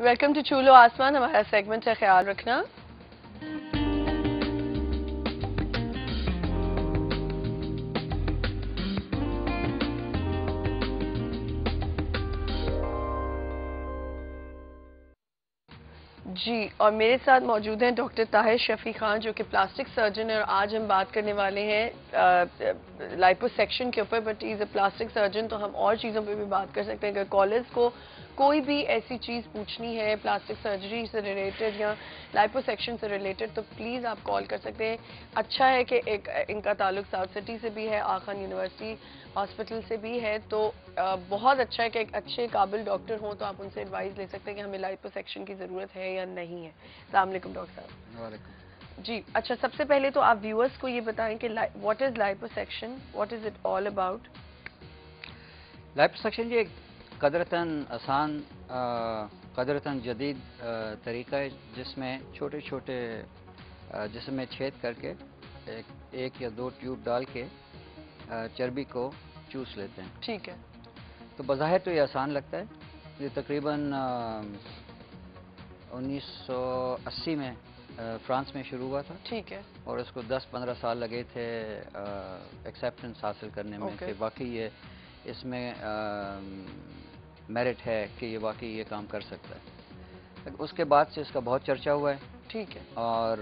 Welcome to चूलो आसमान। हमारा segment है ख्याल रखना। जी, और मेरे साथ मौजूद हैं डॉक्टर ताहिर शफी खान, जो कि प्लास्टिक सर्जन है, और आज हम बात करने वाले हैं लाइपोसेक्शन के ऊपर। But is a plastic surgeon, तो हम और चीज़ों पे भी बात कर सकते हैं। अगर कॉलर्स को कोई भी ऐसी चीज़ पूछनी है प्लास्टिक सर्जरी से रिलेटेड या लाइपोसेक्शन से रिलेटेड, तो प्लीज़ आप कॉल कर सकते हैं। अच्छा है कि एक इनका ताल्लुक साउथ सिटी से भी है, आखान यूनिवर्सिटी हॉस्पिटल से भी है, तो बहुत अच्छा है कि एक अच्छे काबिल डॉक्टर हो तो आप उनसे एडवाइस ले सकते हैं कि हमें लाइपोसेक्शन की ज़रूरत है या नहीं है। अस्सलाम वालेकुम डॉक्टर साहब। वालेकुम। जी, अच्छा, सबसे पहले तो आप व्यूअर्स को ये बताएं कि what is liposuction, what is it all about. Liposuction ये कदरतन आसान कदरतन जदीद तरीका है जिसमें छोटे छोटे जिस्म में छेद करके एक या दो ट्यूब डाल के चर्बी को चूस लेते हैं। ठीक है। तो बज़ाहिर तो ये आसान लगता है। ये तकरीबन 1980 में फ्रांस में शुरू हुआ था। ठीक है। और इसको 10-15 साल लगे थे एक्सेप्टेंस हासिल करने में कि वाकई ये इसमें मेरिट है कि ये वाकई ये काम कर सकता है। उसके बाद से इसका बहुत चर्चा हुआ है। ठीक है। और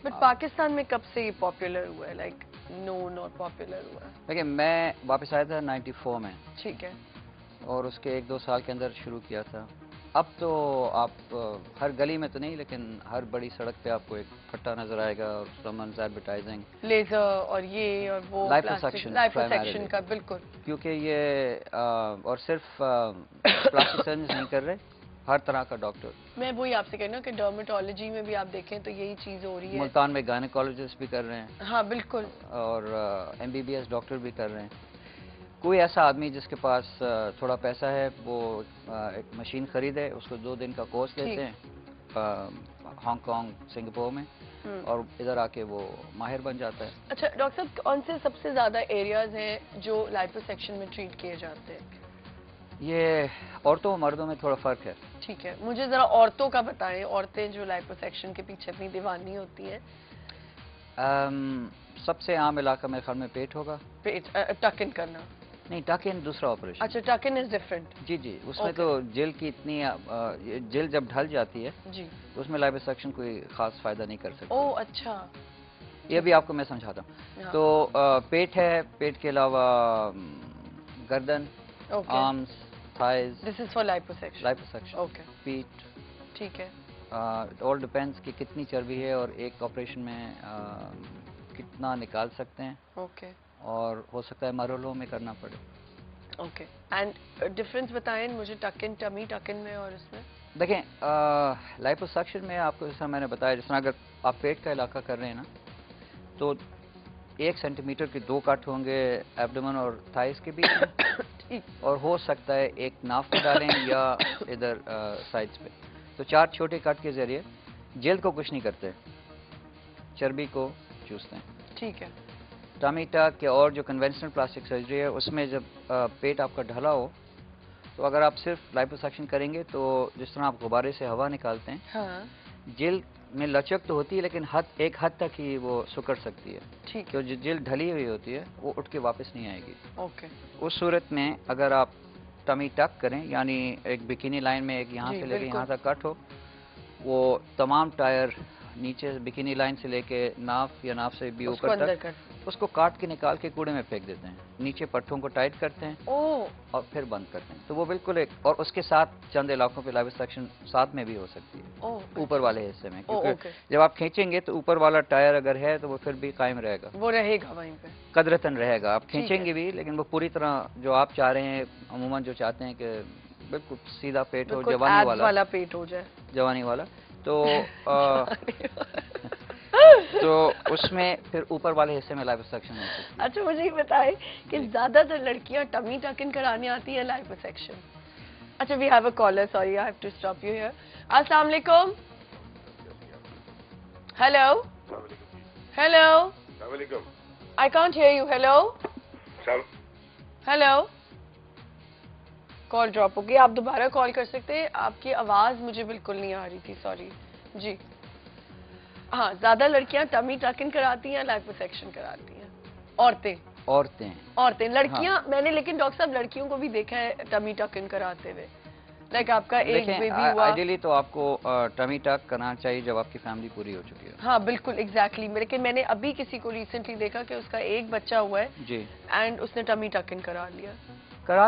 बट पाकिस्तान में कब से ये पॉपुलर हुआ है, लाइक नोन और पॉपुलर हुआ है? देखिए, मैं वापस आया था 94 में। ठीक है। और उसके 1-2 साल के अंदर शुरू किया था। अब तो आप हर गली में तो नहीं, लेकिन हर बड़ी सड़क पे आपको एक फट्टा नजर आएगा और समन्स एडवर्टाइजिंग लेजर और ये और वो लाइपोसेक्शन का। बिल्कुल, क्योंकि ये और सिर्फ प्लास्टिक सर्जन नहीं कर रहे, हर तरह का डॉक्टर। मैं वही आपसे कहना कि डर्मेटोलॉजी में भी आप देखें तो यही चीज़ हो रही है। मुल्तान में गायनेकोलॉजिस्ट भी कर रहे हैं। हाँ बिल्कुल। और MBBS डॉक्टर भी कर रहे हैं। कोई ऐसा आदमी जिसके पास थोड़ा पैसा है, वो एक मशीन खरीदे, उसको 2 दिन का कोर्स लेते हैं हांगकांग, सिंगापुर में, और इधर आके वो माहिर बन जाता है। अच्छा डॉक्टर साहब, कौन से सबसे ज़्यादा एरियाज हैं जो लाइपोसेक्शन में ट्रीट किए जाते हैं? ये औरतों और मर्दों में थोड़ा फ़र्क है। ठीक है, मुझे ज़रा औरतों का बताएं, औरतें जो लाइपोसेक्शन के पीछे अपनी दीवानी होती हैं। सबसे आम इलाका मेरे ख्याल में पेट होगा। पेट टक इन करना? नहीं, टक इन दूसरा ऑपरेशन। अच्छा, टक इन इज डिफरेंट। जी जी, उसमें तो जेल की इतनी जेल जब ढल जाती है जी, तो उसमें लाइपोसक्शन कोई खास फायदा नहीं कर सकता। ओह अच्छा, ये भी आपको मैं समझाता हूँ। तो पेट है, पेट के अलावा गर्दन, arms, thighs, this is for liposuction. Okay, पीठ। ठीक है। ऑल डिपेंड्स कि कितनी चर्बी है और एक ऑपरेशन में कितना निकाल सकते हैं। ओके। और हो सकता है मरहलों में करना पड़े। ओके, एंड डिफरेंस बताएं मुझे टक इन, टमी टक इन में और इसमें। देखें, लाइपोसक्शन में आपको जैसा मैंने बताया, जिस तरह अगर आप पेट का इलाका कर रहे हैं ना, तो 1 सेंटीमीटर के 2 कट होंगे एब्डोमेन और थाइस के बीच। और हो सकता है एक नाफ पे डालें या इधर साइड्स पे। तो 4 छोटे कट के जरिए जल्द को कुछ नहीं करते, चर्बी को चूसते हैं। ठीक है। टमी टक के और जो कन्वेंशनल प्लास्टिक सर्जरी है, उसमें जब पेट आपका ढला हो, तो अगर आप सिर्फ लाइपोसक्शन करेंगे तो जिस तरह आप गुब्बारे से हवा निकालते हैं, हाँ, जल्द में लचक तो होती है, लेकिन एक हद तक ही वो सुकड़ सकती है। ठीक है। तो जो जल्द ढली हुई होती है वो उठ के वापस नहीं आएगी। ओके। उस सूरत में अगर आप टमी टक करें, यानी एक बिकिनी लाइन में एक यहाँ से लेके यहाँ तक कट हो, वो तमाम टायर नीचे बिकिनी लाइन से लेके नाफ या नाफ से भी ऊपर तक, उसको काट के निकाल के कूड़े में फेंक देते हैं। नीचे पट्टों को टाइट करते हैं और फिर बंद करते हैं। तो वो बिल्कुल एक, और उसके साथ चंद इलाकों पे लाइपोसक्शन साथ में भी हो सकती है, ऊपर वाले हिस्से में, क्योंकि जब आप खींचेंगे तो ऊपर वाला टायर अगर है तो वो फिर भी कायम रहेगा, वो रहेगा वहीं पे, कदरतन रहेगा। आप खींचेंगे भी, लेकिन वो पूरी तरह जो आप चाह रहे हैं, अमूमन जो चाहते हैं कि बिल्कुल सीधा पेट हो, जवानी वाला पेट हो जाए, जवानी वाला, तो उसमें फिर ऊपर वाले हिस्से में लाइपोसक्शन हो सकती है। अच्छा, मुझे ये बताएं कि ज्यादातर लड़कियां टमी टक इन कराने आती है लाइपोसक्शन? अच्छा, we have a caller, sorry I have to stop you here. अस्सलाम वालेकुम। Hello hello, I can't hear you. Hello hello, call drop ہو گئی. آپ دوبارہ کال کر سکتے ہیں. آپ کی آواز مجھے بالکل نہیں آ رہی تھی, سوری. جی ہاں, زیادہ لڑکیاں ٹمی ٹک ان کراتی ہیں, لائپوسیکشن کراتی ہیں. عورتیں لڑکیاں میں نے, لیکن ڈاکٹر صاحب لڑکیوں کو بھی دیکھا ہے ٹمی ٹک ان کراتے ہوئے. لائک آپ کا ایک بیبی ہوا. آئیڈیلی تو آپ کو ٹمی ٹک کرنا چاہیے جب آپ کی فیملی پوری ہو چکی ہے. ہاں بالکل ایگزیکٹلی. لیکن میں نے ابھی کسی کو ریسنٹلی دیکھا کہ اس کا ایک بچہ ہوا ہے جی, اینڈ اس نے ٹمی ٹک ان کرا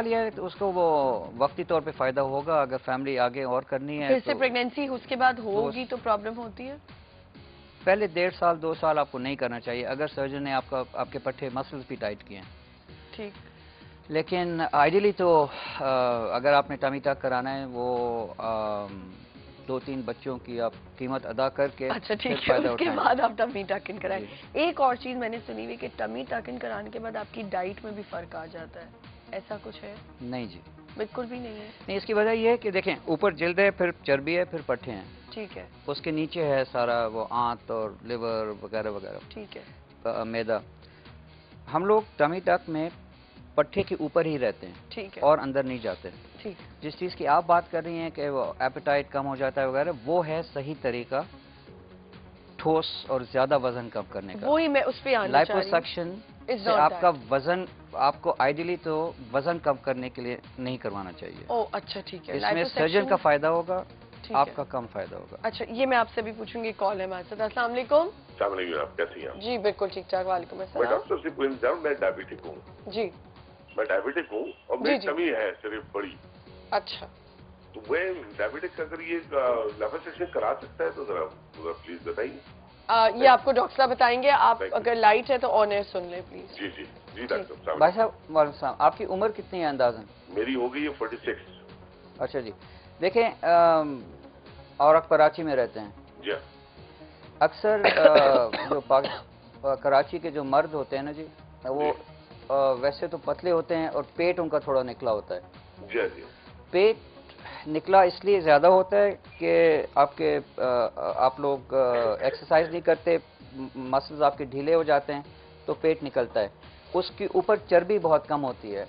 لیا ہے تو اس کو وہ وقتی طور پہ فائدہ ہوگا. اگر فیملی آگے اور کرنی ہے پھر سے تو پریگنینسی اس کے بعد ہوگی تو پرابلم ہوتی ہے. پہلے 1.5 سال 2 سال آپ کو نہیں کرنا چاہیے اگر سرجن نے آپ کے پٹھے مسلز بھی ٹائٹ کیے ہیں. ٹھیک. لیکن آئیڈیلی تو اگر آپ نے ٹمی ٹک کرانا ہے وہ 2-3 بچوں کی آپ قیمت ادا کر کے اچھا ٹھیک ہے, اس کے بعد آپ ٹمی ٹک ان کرائیں. ایک اور چیز میں نے سنی ہوئی کہ ٹمی ٹک ان کرانے کے بعد آپ کی ڈائٹ میں بھی فرق آ جاتا ہے, ایسا کچھ ہے؟ نہیں جی, بالکل بھی نہیں ہے. نہیں, اس کی وجہ یہ ہے کہ دیکھیں اوپر جلد ہے, پھر چربی ہے, پھر پٹھے ہیں. ٹھیک ہے. اس کے نیچے ہے سارا وہ آنت اور لیور وغیرہ وغیرہ. ٹھیک ہے. میدا. ہم لوگ ٹمی ٹک میں پٹھے کے اوپر ہی رہتے ہیں. ٹھیک ہے. اور اندر نہیں جاتے. ٹھیک. جس چیز کی آپ بات کر رہی ہیں کہ وہ ایپیٹائٹ کم ہو جاتا ہے وغیرہ, وہ ہے صحیح طریقہ ٹھوس اور زیادہ وزن کم کرنے کا. وہی میں اس پہ آنا چاہ رہی ہوں. لائپوسکشن سے آپ کا وزن, آپ کو آئیڈیلی تو وزن کم کرنے کے لیے نہیں کروانا چاہیے. او اچھا ٹھیک ہے. اس میں سرجن کا فائدہ ہوگا, آپ کا کم فائدہ ہوگا. اچھا, یہ میں آپ سے بھی پوچھوں گی. کال ہے ہمارے ساتھ. السلام علیکم. السلام علیکم, آپ کیسی ہیں؟ جی بالکل ٹھیک ٹھاک. وعلیکم میں السلام. ڈاکٹر سے پوچھنا چاہوں, میں ڈائبیٹک ہوں. جی. میں ڈائبیٹک ہوں اور میری ٹمی ہے صرف بڑی. اچھا. تو وہ ڈائبیٹک اگر یہ لائپوسیکشن کرا سکتا ہے تو ذرا پلیز بتائیے. یہ آپ کو ڈاکٹر صاحب بتائیں گے. آپ اگر لائٹ ہے تو آن ایئر سن لیں please. G G G doctor صاحب. بھائی صاحب وعلیکم السلام. آپ کی عمر کتنی ہے اندازاً؟ میری ہو گئی ہے 46. اچھا جی, دیکھیں اور آپ کراچی میں رہتے ہیں. جی. اکثر جو کراچی کے جو مرد ہوتے ہیں نا جی, وہ ویسے تو پتلے ہوتے ہیں اور پیٹ ان کا تھوڑا نکلا ہوتا ہے. جی جی. پیٹ نکلا اس لیے زیادہ ہوتا ہے کہ آپ لوگ ایکسرسائز نہیں کرتے, مسلز آپ کے ڈھیلے ہو جاتے ہیں تو پیٹ نکلتا ہے. اس کے اوپر چربی بہت کم ہوتی ہے,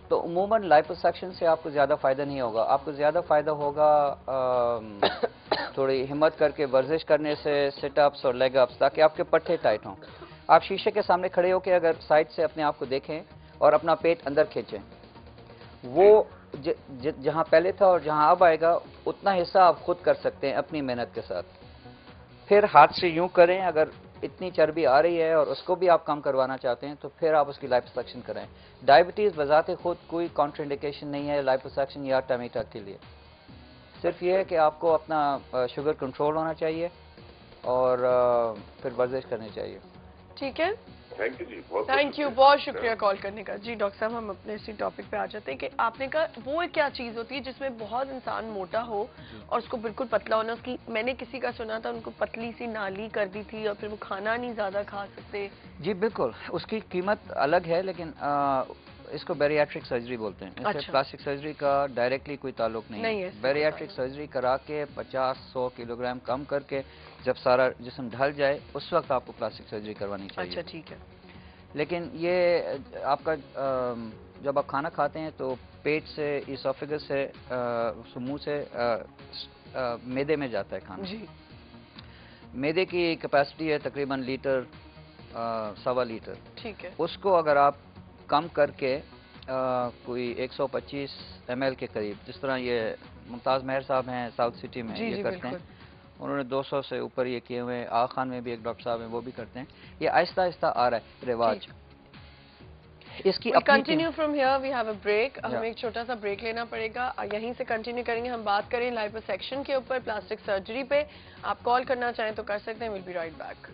تو عموماً لائپوسکشن سے آپ کو زیادہ فائدہ نہیں ہوگا. آپ کو زیادہ فائدہ ہوگا تھوڑی ہمت کر کے ورزش کرنے سے, سٹ اپس اور لیگ اپس, تاکہ آپ کے پٹھے ٹائٹ ہوں. آپ شیشے کے سامنے کھڑے ہو کے اگر سائڈ سے اپنے آپ کو دیکھیں اور اپنا پیٹ اندر کھینچیں, وہ جہاں پہلے تھا اور جہاں اب آئے گا اتنا حصہ آپ خود کر سکتے ہیں اپنی محنت کے ساتھ. پھر ہاتھ سے یوں کریں, اگر اتنی چربی آ رہی ہے اور اس کو بھی آپ کم کروانا چاہتے ہیں تو پھر آپ اس کی لائپوسکشن کریں. ڈائبٹیز بذات خود کوئی کانٹر انڈیکیشن نہیں ہے لائپوسکشن یا ٹمی ٹک کے لیے. صرف یہ ہے کہ آپ کو اپنا شوگر کنٹرول ہونا چاہیے اور پھر ورزش کرنی چاہیے. ٹھیک ہے. تھینک یو جی. تھینک یو, بہت شکریہ کال کرنے کا. جی ڈاکٹر صاحب, ہم اپنے اسی ٹاپک پہ آ جاتے ہیں کہ آپ نے کہا وہ کیا چیز ہوتی ہے جس میں بہت انسان موٹا ہو اور اس کو بالکل پتلا ہونا. اس کی میں نے کسی کا سنا تھا ان کو پتلی سی نالی کر دی تھی اور پھر وہ کھانا نہیں زیادہ کھا سکتے. جی بالکل, اس کی قیمت الگ ہے, لیکن اس کو بیریاٹرک سرجری بولتے ہیں. اس سے پلاسٹک سرجری کا ڈائریکٹلی کوئی تعلق نہیں ہے. بیریاٹرک سرجری کرا کے 50-100 کلو گرام کم کر کے جب سارا جسم ڈھل جائے اس وقت آپ کو پلاسٹک سرجری کروانی چاہیے. اچھا ٹھیک ہے. لیکن یہ آپ کا جب آپ کھانا کھاتے ہیں تو پیٹ سے, ایسوفیگس سے, منہ سے میدے میں جاتا ہے کھانا. جی. میدے کی کیپیسٹی ہے تقریباً لیٹر 1.25 لیٹر. ٹھیک ہے. اس کو اگر آپ کم کر کے کوئی 125 ml کے قریب, جس طرح یہ ممتاز مہر صاحب ہیں ساؤتھ سٹی میں یہ کرتے ہیں, انہوں نے 200 سے اوپر یہ کیے ہوئے ہیں. آغا خان میں بھی ایک ڈاکٹر صاحب ہیں وہ بھی کرتے ہیں. یہ آہستہ آہستہ آ رہا ہے رواج. اس کی continue from here we have a break. ہمیں ایک چھوٹا سا بریک لینا پڑے گا, یہیں سے کنٹینیو کریں گے. ہم بات کریں لائپوسیکشن کے اوپر, پلاسٹک سرجری پہ. آپ کال کرنا چاہیں تو کر سکتے ہیں. We'll be right back.